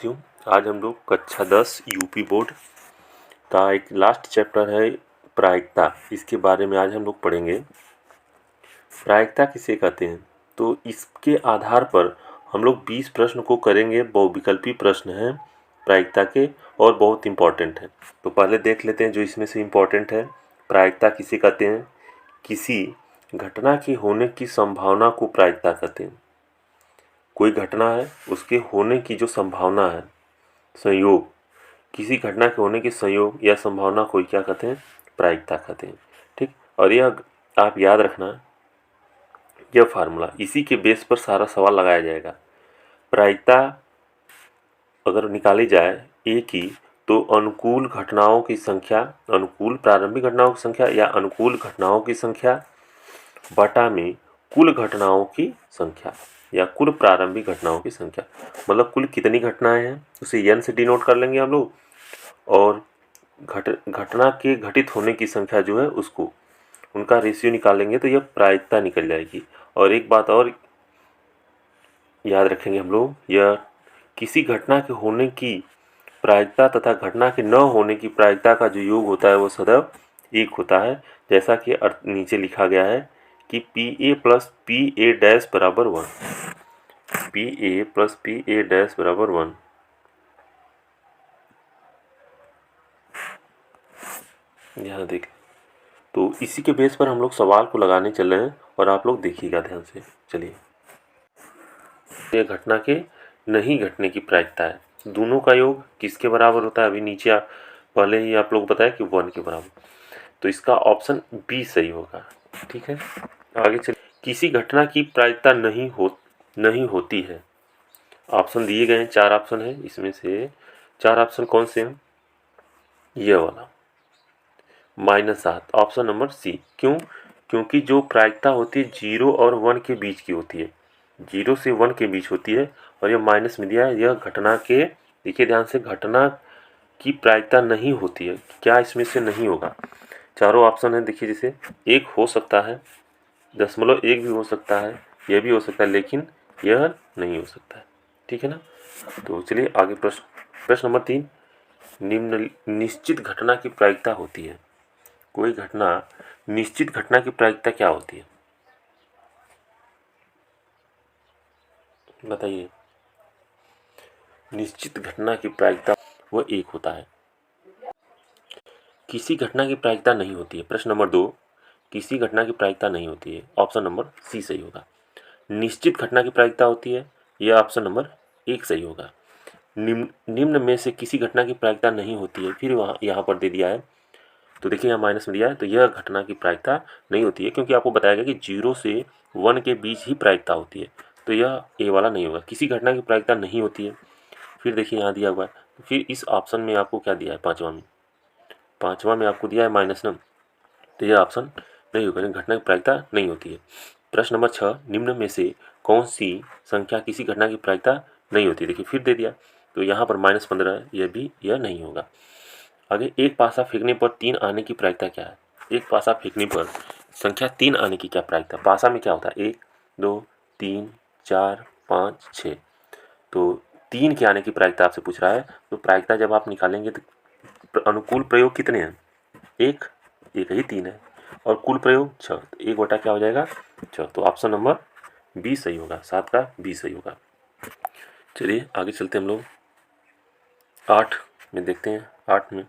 साथियों, आज हम लोग कक्षा 10 यूपी बोर्ड का एक लास्ट चैप्टर है प्रायिकता। इसके बारे में आज हम लोग पढ़ेंगे। प्रायिकता किसे कहते हैं, तो इसके आधार पर हम लोग 20 प्रश्न को करेंगे। बहुविकल्पी प्रश्न हैं प्रायिकता के और बहुत इम्पॉर्टेंट हैं। तो पहले देख लेते हैं जो इसमें से इम्पॉर्टेंट है। प्रायिकता किसे कहते हैं? किसी घटना के होने की संभावना को प्रायिकता कहते हैं। कोई घटना है, उसके होने की जो संभावना है, संयोग, किसी घटना के होने के संयोग या संभावना को क्या कहते हैं? प्रायिकता कहते हैं। ठीक, और यह आप याद रखना, यह फार्मूला, इसी के बेस पर सारा सवाल लगाया जाएगा। प्रायिकता अगर निकाली जाए ए की, तो अनुकूल घटनाओं की संख्या, अनुकूल प्रारंभिक घटनाओं की संख्या या अनुकूल घटनाओं की संख्या बटा में कुल घटनाओं की संख्या या कुल प्रारंभिक घटनाओं की संख्या, मतलब कुल कितनी घटनाएं हैं उसे n से डिनोट कर लेंगे हम लोग, और घटना के घटित होने की संख्या जो है उसको, उनका रेशियो निकालेंगे तो यह प्रायिकता निकल जाएगी। और एक बात और याद रखेंगे हम लोग, यह किसी घटना के होने की प्रायिकता तथा घटना के न होने की प्रायिकता का जो योग होता है वो सदैव एक होता है, जैसा कि नीचे लिखा गया है कि P A plus P A dash बराबर 1, P A plus P A dash बराबर 1। यहाँ देखें, तो इसी के बेस पर हम लोग सवाल को लगाने चल रहे हैं और आप लोग देखिएगा ध्यान से। चलिए, ये घटना के नहीं घटने की प्रायिकता है। दोनों का योग किसके बराबर होता है? अभी नीचे पहले ही आप लोग बताया कि 1 के बराबर, तो इसका ऑप्शन बी सही होगा। ठीक है, आगे चलिए। किसी घटना की प्रायिकता नहीं होती है। ऑप्शन दिए गए हैं, 4 ऑप्शन है, इसमें से 4 ऑप्शन कौन से हैं? ये वाला -7, ऑप्शन नंबर सी। क्यों? क्योंकि जो प्रायिकता होती है 0 और 1 के बीच की होती है, 0 से 1 के बीच होती है, और यह माइनस में दिया है, यह घटना के, देखिए ध्यान से, घटना की प्रायिकता नहीं होती है। क्या इसमें से नहीं होगा? चारों ऑप्शन है, देखिए, जैसे एक हो सकता है, 0.1 भी हो सकता है, यह भी हो सकता है, लेकिन यह नहीं हो सकता है। ठीक है ना? तो चलिए आगे प्रश्न नंबर 3, निम्न निश्चित घटना की प्रायिकता होती है। कोई घटना, निश्चित घटना की प्रायिकता क्या होती है बताइए? निश्चित घटना की प्रायिकता वो एक होता है। किसी घटना की प्रायिकता नहीं होती है। प्रश्न नंबर 2, किसी घटना की प्रायिकता नहीं होती है, ऑप्शन नंबर सी सही होगा। निश्चित घटना की प्रायिकता होती है, यह ऑप्शन नंबर 1 सही होगा। निम्न में से किसी घटना की प्रायिकता नहीं होती है, फिर वहाँ यहाँ पर दे दिया है, तो देखिए यहाँ माइनस में दिया है, तो यह घटना की प्रायिकता नहीं होती है, क्योंकि आपको बताया गया कि 0 से 1 के बीच ही प्रायिकता होती है, तो यह ए वाला नहीं होगा। किसी घटना की प्रायिकता नहीं होती है, फिर देखिए यहाँ दिया हुआ है, फिर इस ऑप्शन में आपको क्या दिया है? पाँचवा में आपको दिया है माइनस न, तो यह ऑप्शन नहीं होगा, घटना की प्रायिकता नहीं होती है। प्रश्न नंबर 6, निम्न में से कौन सी संख्या किसी घटना की प्रायिकता नहीं होती? देखिए फिर दे दिया, तो यहाँ पर -15 है, यह नहीं होगा। आगे, एक पासा फेंकने पर 3 आने की प्रायिकता क्या है? एक पासा फेंकने पर संख्या 3 आने की क्या प्रायिकता? पासा में क्या होता है? 1 2 3 4 5 6, तो 3 के आने की प्रायिकता आपसे पूछ रहा है। तो प्रायिकता जब आप निकालेंगे तो अनुकूल प्रयोग कितने हैं? एक ही 3 है, और कुल प्रयोग 6, तो 1 बटा क्या हो जाएगा? 6, तो ऑप्शन नंबर बी सही होगा, 7 का बी सही होगा। चलिए आगे चलते हैं हम लोग 8 में देखते हैं। 8 में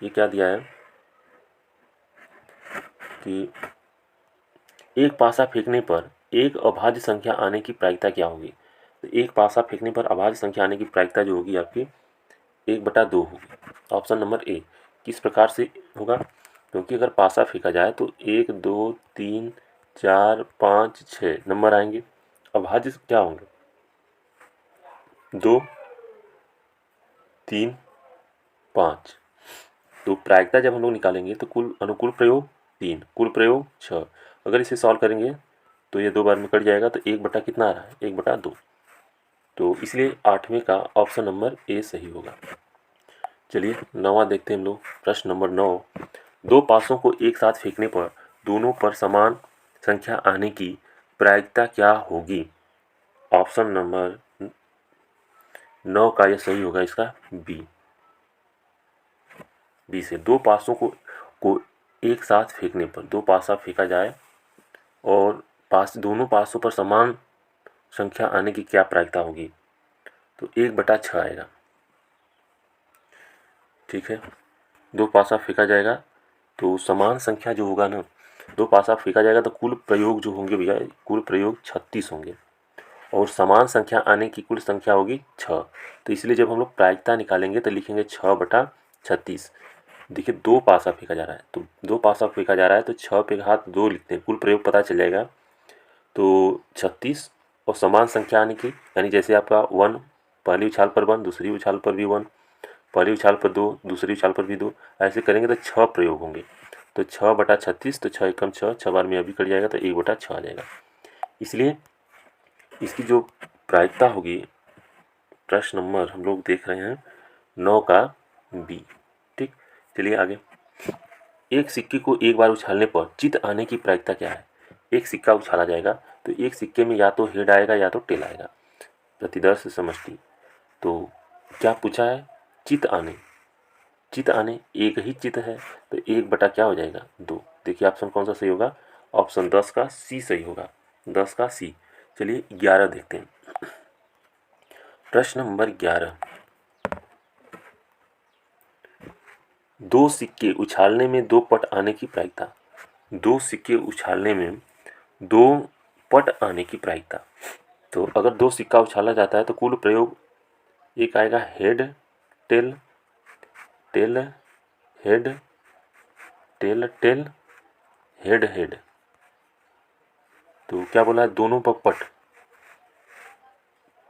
ये क्या दिया है कि एक पासा फेंकने पर एक अभाज्य संख्या आने की प्रायिकता क्या होगी? तो एक पासा फेंकने पर अभाज्य संख्या आने की प्रायिकता जो होगी आपकी 1/2 होगी। Option number A. किस प्रकार से होगा? क्योंकि अगर पासा फेंका जाए तो 1 2 3 4 5 6 नंबर आएंगे, अभाज्य क्या होंगे? 2 3 5, तो प्रायिकता जब हम लोग निकालेंगे तो कुल अनुकूल प्रयोग 3, कुल प्रयोग 6, अगर इसे सॉल्व करेंगे तो ये 2 बार में कट जाएगा, तो 1 बटा कितना आ रहा है? 1/2, तो इसलिए 8वें का ऑप्शन नंबर ए सही होगा। चलिए 9वां देखते हैं हम लोग। प्रश्न नंबर 9, 2 पासों को एक साथ फेंकने पर दोनों पर समान संख्या आने की प्रायिकता क्या होगी? ऑप्शन नंबर 9 का यह सही होगा इसका बी। बी से दो पासों को एक साथ फेंकने पर, दो पासा फेंका जाए और दोनों पासों पर समान संख्या आने की क्या प्रायिकता होगी? तो 1/6 आएगा। ठीक है, दो पासा फेंका जाएगा तो समान संख्या जो होगा ना, दो पासा फेंका जाएगा तो कुल प्रयोग जो होंगे भैया, कुल प्रयोग 36 होंगे और समान संख्या आने की कुल संख्या होगी 6। तो इसलिए जब हम लोग प्रायिकता निकालेंगे तो लिखेंगे 6/36। देखिए दो पासा फेंका जा रहा है, तो दो पासा फेंका जा रहा है तो 6 पे हाथ 2 लिखते हैं, कुल प्रयोग पता चल जाएगा। तो 36 और समान संख्या आने की, यानी जैसे आपका 1 पहली उछाल पर 1, दूसरी उछाल पर भी 1, पहली उछाल पर 2, दूसरी उछाल पर भी 2, ऐसे करेंगे तो 6 प्रयोग होंगे। तो 6/36, तो 6 एकम 6, 6 बार में अभी कट जाएगा तो 1/6 आ जाएगा। इसलिए इसकी जो प्रायिकता होगी, प्रश्न नंबर हम लोग देख रहे हैं 9 का बी। ठीक, चलिए आगे। एक सिक्के को एक बार उछालने पर चित आने की प्रायिकता क्या है? एक सिक्का उछाला जाएगा तो एक सिक्के में या तो हेड आएगा या तो टेल आएगा, प्रतिदर्श समष्टि। तो क्या पूछा है? चित आने। चित आने एक ही चित है तो 1 क्या हो जाएगा? 2। देखिए ऑप्शन कौन सा सही होगा? ऑप्शन 10 का सी सही होगा, 10 का सी। चलिए 11 देखते हैं। प्रश्न नंबर 11। दो सिक्के उछालने में 2 पट आने की प्रायिकता। दो सिक्के उछालने में 2 पट आने की प्रायिकता। तो अगर 2 सिक्का उछाला जाता है तो कुल प्रयोग एक आएगा head tail, tail head, tail tail, head head. तो क्या बोला है? दोनों पर पट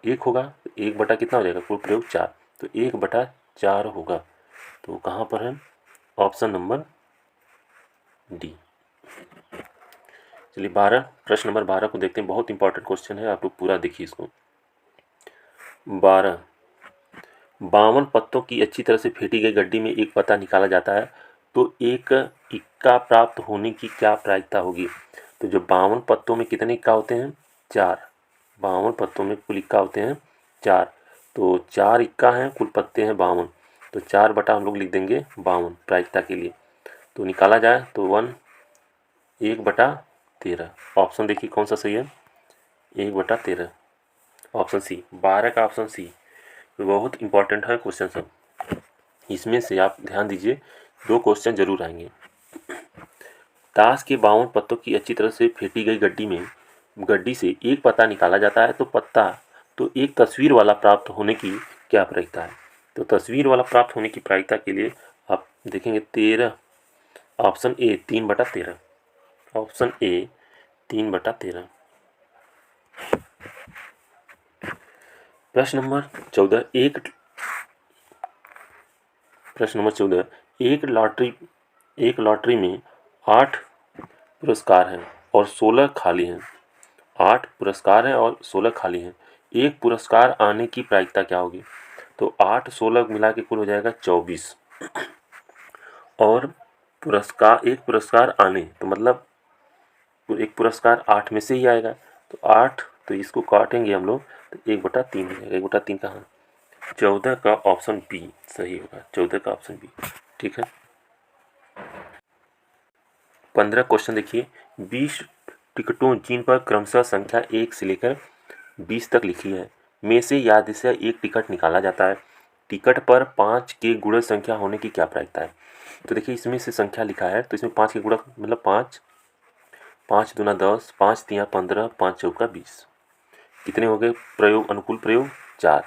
एक होगा, 1 कितना हो जाएगा? कुल प्रयोग 4, तो 1/4 होगा। तो कहाँ पर है? Option number D. चलिए 12, प्रश्न नंबर 12 को देखते हैं। बहुत इंपॉर्टेंट क्वेश्चन है, आप लोग पूरा देखिए इसको। 12, 52 पत्तों की अच्छी तरह से फेंटी गई गड्डी में एक पत्ता निकाला जाता है तो एक इक्का प्राप्त होने की क्या प्रायिकता होगी? तो जो 52 पत्तों में कितने इक्का होते हैं? 4। 52 पत्तों में कुल इक्का होते हैं 4, तो 4 इक्का हैं, कुल पत्ते हैं 52, तो 4 बटा हम लोग लिख देंगे 52 प्रायिकता के लिए। तो निकाला जाए तो 1/13। ऑप्शन देखिए कौन सा सही है? 1/13, ऑप्शन सी, 12 का ऑप्शन सी। तो बहुत इंपॉर्टेंट है क्वेश्चन सब, इसमें से आप ध्यान दीजिए, 2 क्वेश्चन जरूर आएंगे। ताश के 52 पत्तों की अच्छी तरह से फेंटी गई गड्डी से एक पत्ता निकाला जाता है तो एक तस्वीर वाला प्राप्त होने की क्या प्रायिकता है? तो तस्वीर वाला प्राप्त होने की प्रायिकता के लिए आप देखेंगे 13, ऑप्शन ए 3/13, ऑप्शन ए 3/13। प्रश्न नंबर 14, एक लॉटरी में 8 पुरस्कार हैं और 16 खाली हैं। 8 पुरस्कार हैं और 16 खाली हैं। एक पुरस्कार आने की प्रायिकता क्या होगी? तो 8 16 मिला के कुल हो जाएगा 24, और एक पुरस्कार आने तो मतलब एक पुरस्कार 8 में से ही आएगा, तो 8, तो इसको काटेंगे हम लोग तो 1/3 हो जाएगा। 1/3 कहाँ? 14 का ऑप्शन बी सही होगा, 14 का ऑप्शन बी। ठीक है, 15 क्वेश्चन देखिए। 20 टिकटों जिन पर क्रमशः संख्या 1 से लेकर 20 तक लिखी है में से याद से एक टिकट निकाला जाता है। टिकट पर 5 के गुणज संख्या होने की क्या प्रायिकता है? तो देखिए इसमें से संख्या लिखा है तो इसमें 5 के गुणक मतलब 5, 5 दूना 10, 5 तिया 15, 5 चौका 20, कितने हो गए प्रयोग? अनुकूल प्रयोग 4,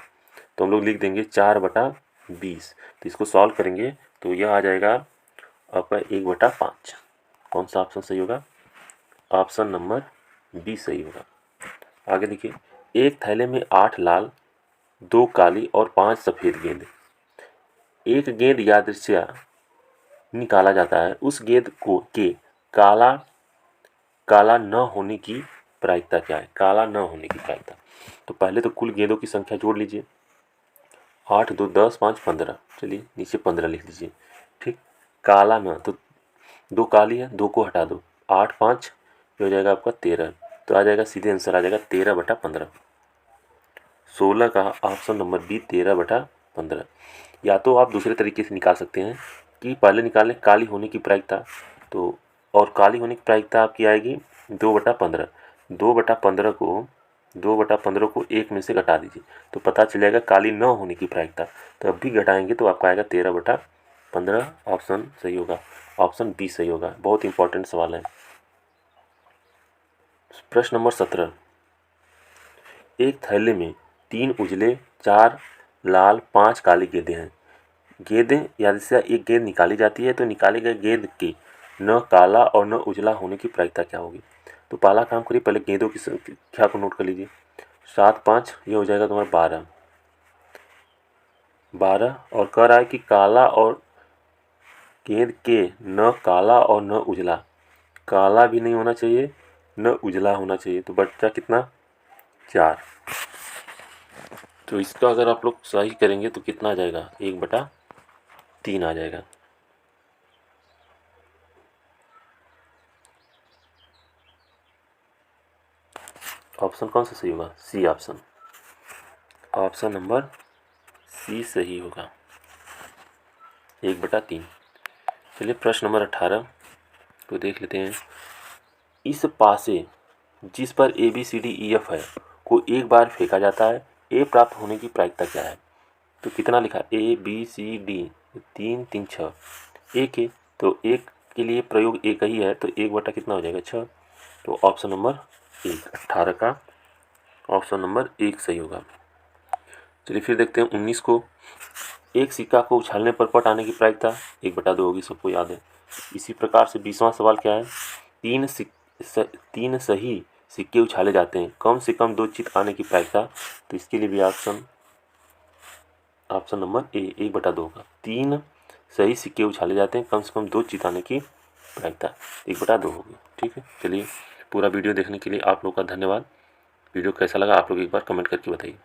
तो हम लोग लिख देंगे 4/20। तो इसको सॉल्व करेंगे तो यह आ जाएगा आपका 1/5। कौन सा ऑप्शन सही होगा? ऑप्शन नंबर बी सही होगा। आगे देखिए, एक थैले में 8 लाल, 2 काली और 5 सफ़ेद गेंद। एक गेंद यादृच्छा निकाला जाता है, उस गेंद के काला न होने की प्रायिकता क्या है? काला न होने की प्रायिकता। तो पहले तो कुल गेंदों की संख्या जोड़ लीजिए, 8 2 10 5 15, चलिए नीचे 15 लिख लीजिए। ठीक, काला न तो 2 काली है, 2 को हटा दो, 8 5 हो जाएगा आपका 13, तो आ जाएगा सीधे आंसर आ जाएगा 13/15। 16 का ऑप्शन नंबर बी 13/15। या तो आप दूसरे तरीके से निकाल सकते हैं कि पहले निकालें काली होने की प्रायिकता, तो और काली होने की प्रायिकता आपकी आएगी 2/15। 2/15 को 1 में से घटा दीजिए तो पता चल जाएगा काली न होने की प्रायिकता। तो अब भी घटाएंगे तो आपका आएगा 13/15। ऑप्शन सही होगा, ऑप्शन बी सही होगा। बहुत इंपॉर्टेंट सवाल है। प्रश्न नंबर 17, एक थैले में 3 उजले, 4 लाल, 5 काली गेंदें हैं। गेंदें या से एक गेंद निकाली जाती है तो निकाली गई गेंद की न काला और न उजला होने की प्रायिकता क्या होगी। तो पहला काम करिए, पहले गेंदों की संख्या को नोट कर लीजिए। 7 5 ये हो जाएगा तुम्हारा 12 और कह रहा है कि काला और गेंद के न काला और न उजला, काला भी नहीं होना चाहिए न उजला होना चाहिए, तो बचा कितना 4। तो इसका अगर आप लोग सही करेंगे तो कितना आ जाएगा 1/3 आ जाएगा। ऑप्शन कौन सा सही होगा, C option, option number C सही होगा, 1/3। चलिए प्रश्न नंबर 18 तो देख लेते हैं। इस पासे जिस पर ABCDEF है को एक बार फेंका जाता है, ए प्राप्त होने की प्रायिकता क्या है। तो कितना लिखा ABCD 3 3 6, एक है तो एक के लिए प्रयोग एक ही है तो 1 कितना हो जाएगा 6। तो ऑप्शन नंबर 1 18 का ऑप्शन नंबर 1 सही होगा। चलिए फिर देखते हैं 19 को। एक सिक्का को उछालने पर पट आने की प्रायिकता 1/2 होगी, सबको याद है। इसी प्रकार से 20वां सवाल क्या है, 3 सही सिक्के उछाले जाते हैं, कम से कम 2 चित आने की प्रायिकता। तो इसके लिए भी ऑप्शन नंबर ए 1/2 का। 3 सही सिक्के उछाले जाते हैं, कम से कम 2 चित आने की प्रायिकता 1/2 होगी। ठीक है, चलिए पूरा वीडियो देखने के लिए आप लोग का धन्यवाद। वीडियो कैसा लगा आप लोग एक बार कमेंट करके बताइए।